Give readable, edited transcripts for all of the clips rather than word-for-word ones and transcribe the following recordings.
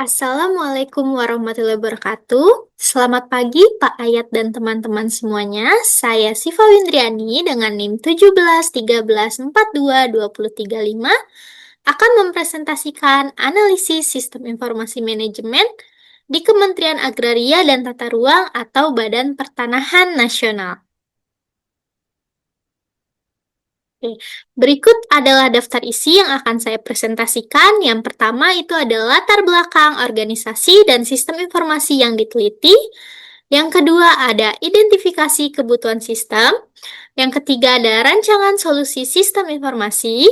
Assalamualaikum warahmatullahi wabarakatuh. Selamat pagi Pak Ayat dan teman-teman semuanya. Saya Siva Windriani dengan NIM 17 13 42 2035 akan mempresentasikan analisis sistem informasi manajemen di Kementerian Agraria dan Tata Ruang atau Badan Pertanahan Nasional. Oke, berikut adalah daftar isi yang akan saya presentasikan. Yang pertama itu adalah latar belakang organisasi dan sistem informasi yang diteliti. Yang kedua ada identifikasi kebutuhan sistem. Yang ketiga ada rancangan solusi sistem informasi.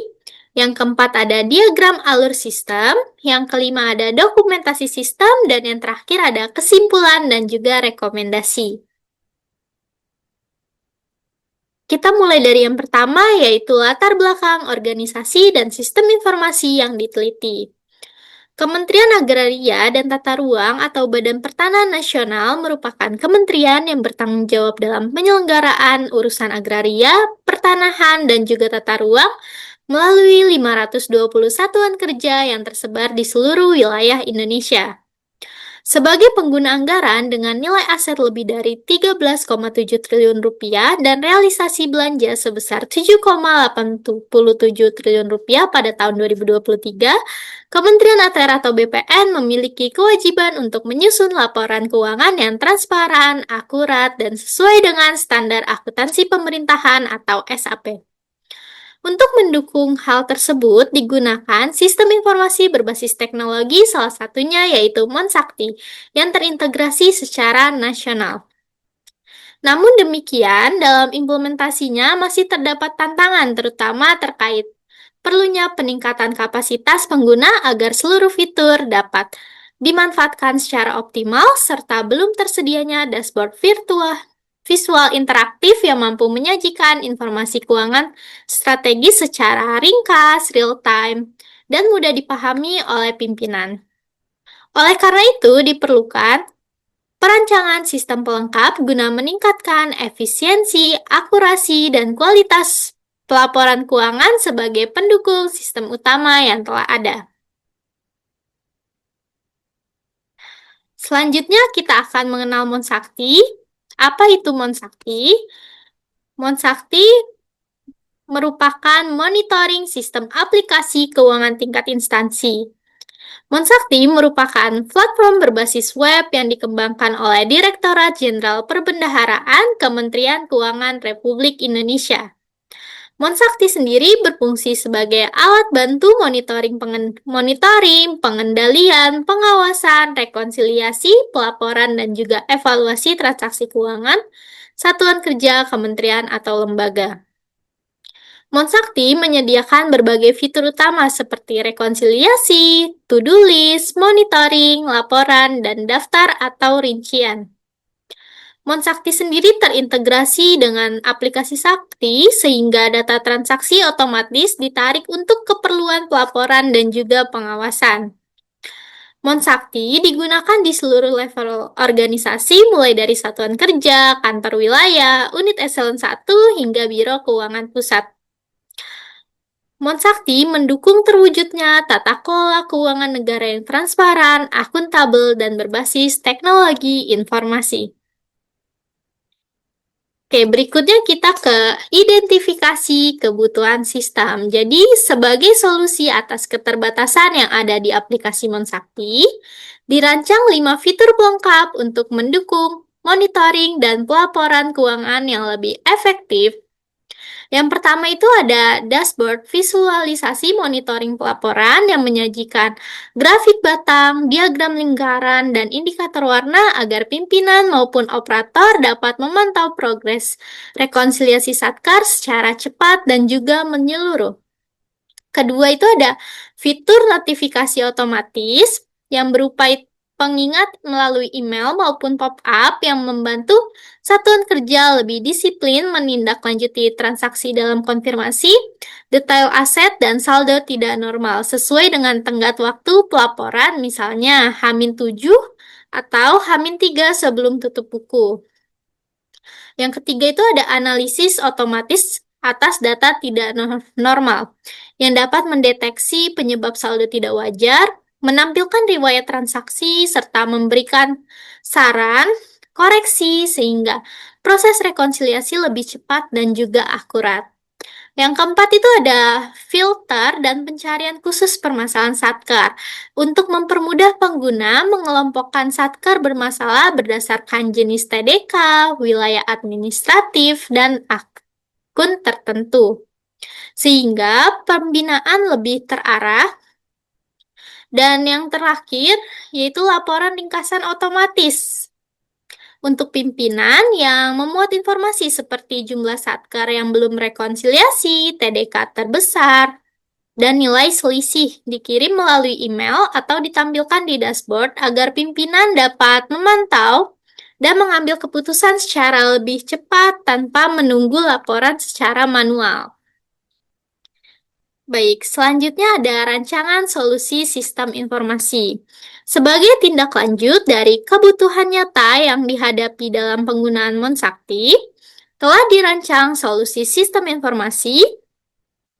Yang keempat ada diagram alur sistem. Yang kelima ada dokumentasi sistem. Dan yang terakhir ada kesimpulan dan juga rekomendasi. Kita mulai dari yang pertama, yaitu latar belakang organisasi dan sistem informasi yang diteliti. Kementerian Agraria dan Tata Ruang atau Badan Pertanahan Nasional merupakan kementerian yang bertanggung jawab dalam penyelenggaraan urusan agraria, pertanahan, dan juga tata ruang melalui 520 satuan kerja yang tersebar di seluruh wilayah Indonesia. Sebagai pengguna anggaran dengan nilai aset lebih dari 13,7 triliun rupiah dan realisasi belanja sebesar 7,87 triliun rupiah pada tahun 2023, Kementerian ATR atau BPN memiliki kewajiban untuk menyusun laporan keuangan yang transparan, akurat, dan sesuai dengan standar akuntansi pemerintahan atau SAP. Untuk mendukung hal tersebut, digunakan sistem informasi berbasis teknologi, salah satunya yaitu Monsakti, yang terintegrasi secara nasional. Namun demikian, dalam implementasinya masih terdapat tantangan, terutama terkait perlunya peningkatan kapasitas pengguna agar seluruh fitur dapat dimanfaatkan secara optimal, serta belum tersedianya dashboard visual interaktif yang mampu menyajikan informasi keuangan strategis secara ringkas, real-time, dan mudah dipahami oleh pimpinan. Oleh karena itu, diperlukan perancangan sistem pelengkap guna meningkatkan efisiensi, akurasi, dan kualitas pelaporan keuangan sebagai pendukung sistem utama yang telah ada. Selanjutnya, kita akan mengenal Monsakti. Apa itu Monsakti? Monsakti merupakan monitoring sistem aplikasi keuangan tingkat instansi. Monsakti merupakan platform berbasis web yang dikembangkan oleh Direktorat Jenderal Perbendaharaan Kementerian Keuangan Republik Indonesia. Monsakti sendiri berfungsi sebagai alat bantu monitoring, pengendalian, pengawasan, rekonsiliasi, pelaporan, dan juga evaluasi transaksi keuangan, satuan kerja, kementerian, atau lembaga. Monsakti menyediakan berbagai fitur utama seperti rekonsiliasi, to-do list, monitoring, laporan, dan daftar atau rincian. Monsakti sendiri terintegrasi dengan aplikasi Sakti sehingga data transaksi otomatis ditarik untuk keperluan pelaporan dan juga pengawasan. Monsakti digunakan di seluruh level organisasi mulai dari satuan kerja, kantor wilayah, unit eselon 1 hingga Biro Keuangan Pusat. Monsakti mendukung terwujudnya tata kelola keuangan negara yang transparan, akuntabel, dan berbasis teknologi informasi. Oke, berikutnya kita ke identifikasi kebutuhan sistem. Jadi, sebagai solusi atas keterbatasan yang ada di aplikasi Monsakti, dirancang 5 fitur pelengkap untuk mendukung monitoring dan pelaporan keuangan yang lebih efektif. Yang pertama itu ada dashboard visualisasi monitoring pelaporan yang menyajikan grafik batang, diagram lingkaran, dan indikator warna agar pimpinan maupun operator dapat memantau progres rekonsiliasi Satkar secara cepat dan juga menyeluruh. Kedua itu ada fitur notifikasi otomatis yang berupa pengingat melalui email maupun pop-up yang membantu satuan kerja lebih disiplin menindaklanjuti transaksi dalam konfirmasi, detail aset, dan saldo tidak normal sesuai dengan tenggat waktu pelaporan, misalnya H-7 atau H-3 sebelum tutup buku. Yang ketiga itu ada analisis otomatis atas data tidak normal yang dapat mendeteksi penyebab saldo tidak wajar, menampilkan riwayat transaksi, serta memberikan saran, koreksi, sehingga proses rekonsiliasi lebih cepat dan juga akurat. Yang keempat itu ada filter dan pencarian khusus permasalahan Satkar. Untuk mempermudah pengguna mengelompokkan Satkar bermasalah berdasarkan jenis TDK, wilayah administratif, dan akun tertentu. Sehingga pembinaan lebih terarah. Dan yang terakhir yaitu laporan ringkasan otomatis untuk pimpinan yang memuat informasi seperti jumlah Satkar yang belum rekonsiliasi, TDK terbesar, dan nilai selisih dikirim melalui email atau ditampilkan di dashboard agar pimpinan dapat memantau dan mengambil keputusan secara lebih cepat tanpa menunggu laporan secara manual. Baik, selanjutnya ada rancangan solusi sistem informasi. Sebagai tindak lanjut dari kebutuhan nyata yang dihadapi dalam penggunaan Monsakti, telah dirancang solusi sistem informasi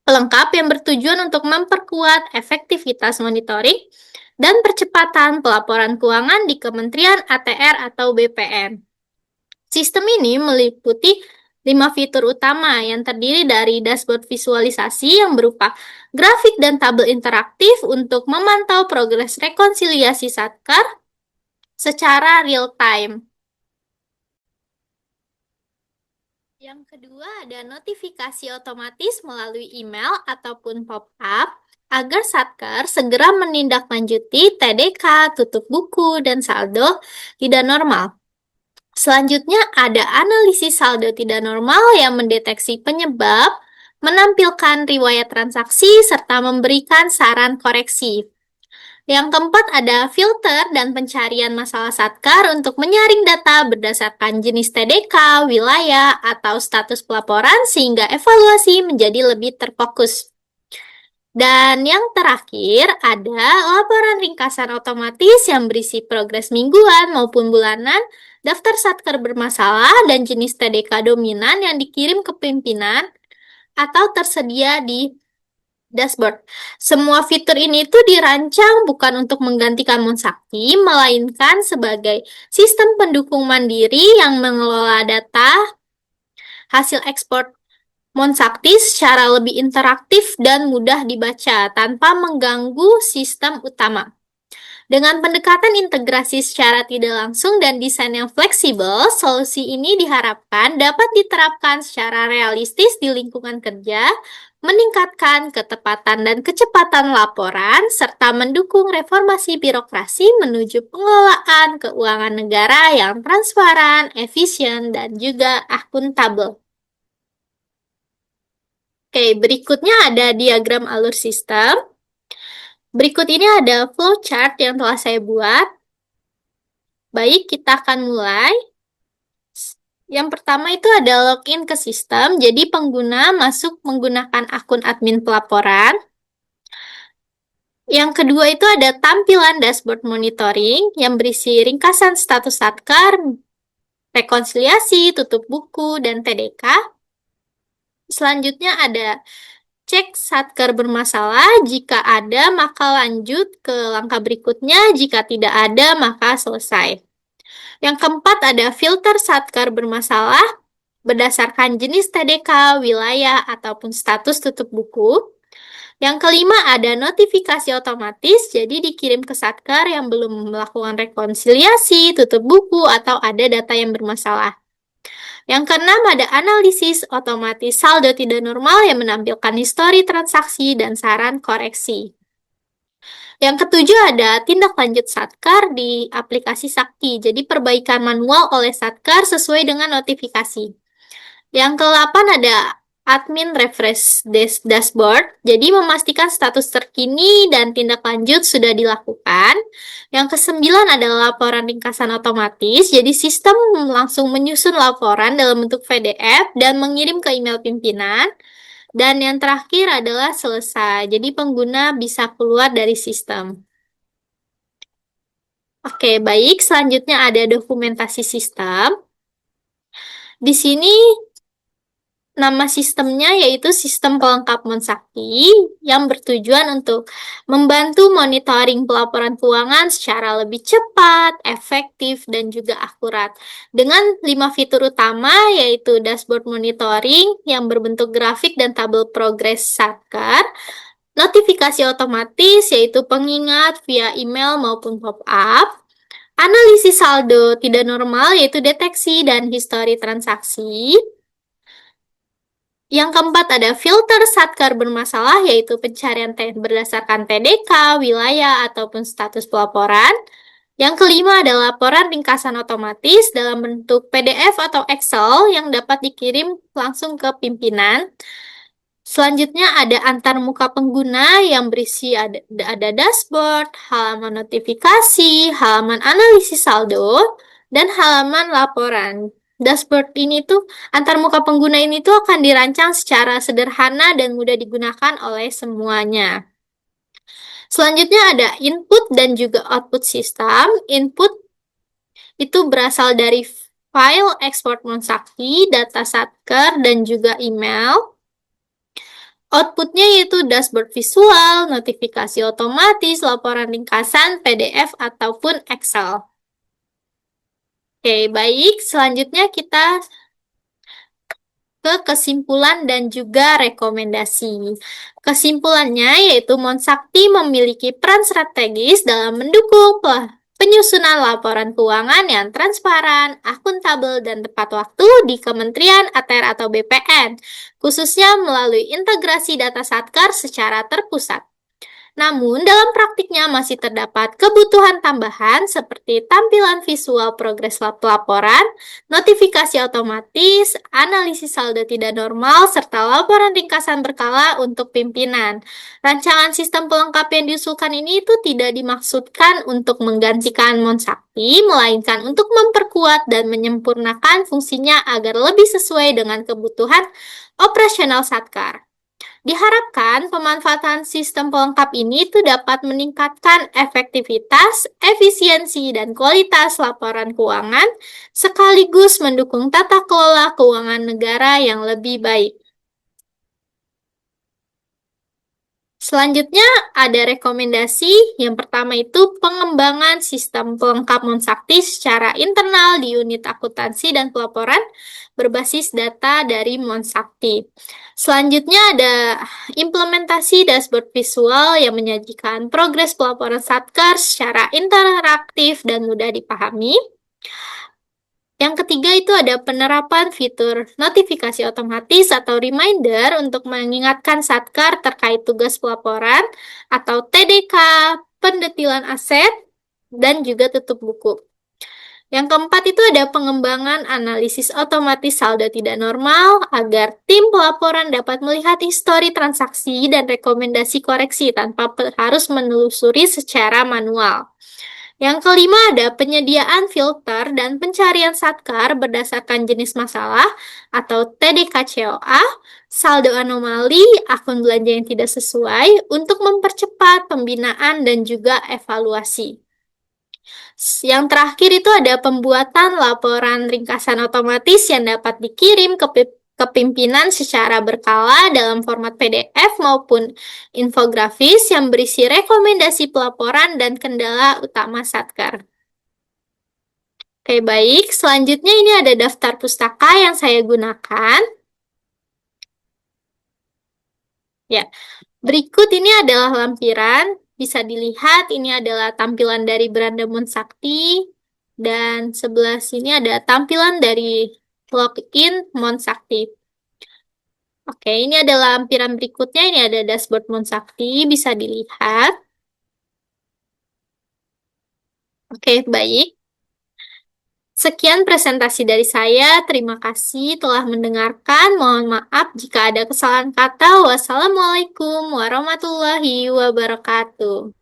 pelengkap yang bertujuan untuk memperkuat efektivitas monitoring dan percepatan pelaporan keuangan di Kementerian ATR atau BPN. Sistem ini meliputi 5 fitur utama yang terdiri dari dashboard visualisasi yang berupa grafik dan tabel interaktif untuk memantau progres rekonsiliasi Satkar secara real time. Yang kedua ada notifikasi otomatis melalui email ataupun pop-up agar Satkar segera menindaklanjuti TDK, tutup buku, dan saldo tidak normal. Selanjutnya ada analisis saldo tidak normal yang mendeteksi penyebab, menampilkan riwayat transaksi, serta memberikan saran koreksi. Yang keempat ada filter dan pencarian masalah Satkar untuk menyaring data berdasarkan jenis TDK, wilayah, atau status pelaporan sehingga evaluasi menjadi lebih terfokus. Dan yang terakhir ada laporan ringkasan otomatis yang berisi progres mingguan maupun bulanan, daftar Satkar bermasalah, dan jenis TDK dominan yang dikirim ke pimpinan atau tersedia di dashboard. Semua fitur ini itu dirancang bukan untuk menggantikan Monsakti, melainkan sebagai sistem pendukung mandiri yang mengelola data hasil ekspor Monsakti secara lebih interaktif dan mudah dibaca tanpa mengganggu sistem utama. Dengan pendekatan integrasi secara tidak langsung dan desain yang fleksibel, solusi ini diharapkan dapat diterapkan secara realistis di lingkungan kerja, meningkatkan ketepatan dan kecepatan laporan, serta mendukung reformasi birokrasi menuju pengelolaan keuangan negara yang transparan, efisien, dan juga akuntabel. Oke, berikutnya ada diagram alur sistem. Berikut ini ada flowchart yang telah saya buat. Baik, kita akan mulai. Yang pertama itu ada login ke sistem, jadi pengguna masuk menggunakan akun admin pelaporan. Yang kedua itu ada tampilan dashboard monitoring yang berisi ringkasan status Satkar, rekonsiliasi, tutup buku, dan TDK. Selanjutnya ada cek Satkar bermasalah, jika ada maka lanjut ke langkah berikutnya, jika tidak ada maka selesai. Yang keempat ada filter Satkar bermasalah berdasarkan jenis TDK, wilayah, ataupun status tutup buku. Yang kelima ada notifikasi otomatis, jadi dikirim ke Satkar yang belum melakukan rekonsiliasi, tutup buku, atau ada data yang bermasalah. Yang keenam ada analisis otomatis saldo tidak normal yang menampilkan histori transaksi dan saran koreksi. Yang ketujuh ada tindak lanjut Satkar di aplikasi Sakti, jadi perbaikan manual oleh Satkar sesuai dengan notifikasi. Yang ke-8 ada admin refresh dashboard, jadi memastikan status terkini dan tindak lanjut sudah dilakukan. Yang ke-9 adalah laporan ringkasan otomatis, jadi sistem langsung menyusun laporan dalam bentuk PDF dan mengirim ke email pimpinan. Dan yang terakhir adalah selesai, jadi pengguna bisa keluar dari sistem. Oke, baik. Selanjutnya ada dokumentasi sistem. Di sini Nama sistemnya yaitu Sistem Pelengkap Monsakti yang bertujuan untuk membantu monitoring pelaporan keuangan secara lebih cepat, efektif, dan juga akurat. Dengan 5 fitur utama yaitu dashboard monitoring yang berbentuk grafik dan tabel progres Satkar, notifikasi otomatis yaitu pengingat via email maupun pop-up, analisis saldo tidak normal yaitu deteksi dan histori transaksi, yang keempat ada filter Satkar bermasalah, yaitu pencarian berdasarkan TDK, wilayah, ataupun status pelaporan. Yang kelima ada laporan ringkasan otomatis dalam bentuk PDF atau Excel yang dapat dikirim langsung ke pimpinan. Selanjutnya ada antarmuka pengguna yang berisi ada dashboard, halaman notifikasi, halaman analisis saldo, dan halaman laporan. Dashboard ini tuh, antarmuka pengguna ini tuh akan dirancang secara sederhana dan mudah digunakan oleh semuanya. Selanjutnya ada input dan juga output sistem. Input itu berasal dari file ekspor Monsakti, data Satkar, dan juga email. Outputnya yaitu dashboard visual, notifikasi otomatis, laporan ringkasan, PDF, ataupun Excel. Oke, baik. Selanjutnya kita ke kesimpulan dan juga rekomendasi. Kesimpulannya yaitu Monsakti memiliki peran strategis dalam mendukung penyusunan laporan keuangan yang transparan, akuntabel, dan tepat waktu di Kementerian ATR atau BPN, khususnya melalui integrasi data Satkar secara terpusat. Namun, dalam praktiknya masih terdapat kebutuhan tambahan seperti tampilan visual progres pelaporan, notifikasi otomatis, analisis saldo tidak normal, serta laporan ringkasan berkala untuk pimpinan. Rancangan sistem pelengkap yang diusulkan ini itu tidak dimaksudkan untuk menggantikan Monsakti, melainkan untuk memperkuat dan menyempurnakan fungsinya agar lebih sesuai dengan kebutuhan operasional Satkar. Diharapkan pemanfaatan sistem pelengkap ini itu dapat meningkatkan efektivitas, efisiensi, dan kualitas laporan keuangan, sekaligus mendukung tata kelola keuangan negara yang lebih baik. Selanjutnya ada rekomendasi. Yang pertama itu pengembangan sistem pelengkap Monsakti secara internal di unit akuntansi dan pelaporan berbasis data dari Monsakti. Selanjutnya ada implementasi dashboard visual yang menyajikan progres pelaporan Satkar secara interaktif dan mudah dipahami. Yang ketiga itu ada penerapan fitur notifikasi otomatis atau reminder untuk mengingatkan Satkar terkait tugas pelaporan atau TDK, pendetilan aset, dan juga tutup buku. Yang keempat itu ada pengembangan analisis otomatis saldo tidak normal agar tim pelaporan dapat melihat histori transaksi dan rekomendasi koreksi tanpa harus menelusuri secara manual. Yang kelima ada penyediaan filter dan pencarian Satkar berdasarkan jenis masalah atau TDK-COA, saldo anomali, akun belanja yang tidak sesuai untuk mempercepat pembinaan dan juga evaluasi. Yang terakhir itu ada pembuatan laporan ringkasan otomatis yang dapat dikirim ke pimpinan secara berkala dalam format PDF maupun infografis yang berisi rekomendasi pelaporan dan kendala utama Satkar. Oke, baik. Selanjutnya ini ada daftar pustaka yang saya gunakan. Ya, berikut ini adalah lampiran. Bisa dilihat ini adalah tampilan dari Beranda Monsakti. Dan sebelah sini ada tampilan dari login Monsakti. Oke, ini adalah lampiran berikutnya. Ini ada dashboard Monsakti, bisa dilihat. Oke, baik. Sekian presentasi dari saya. Terima kasih telah mendengarkan. Mohon maaf jika ada kesalahan kata. Wassalamualaikum warahmatullahi wabarakatuh.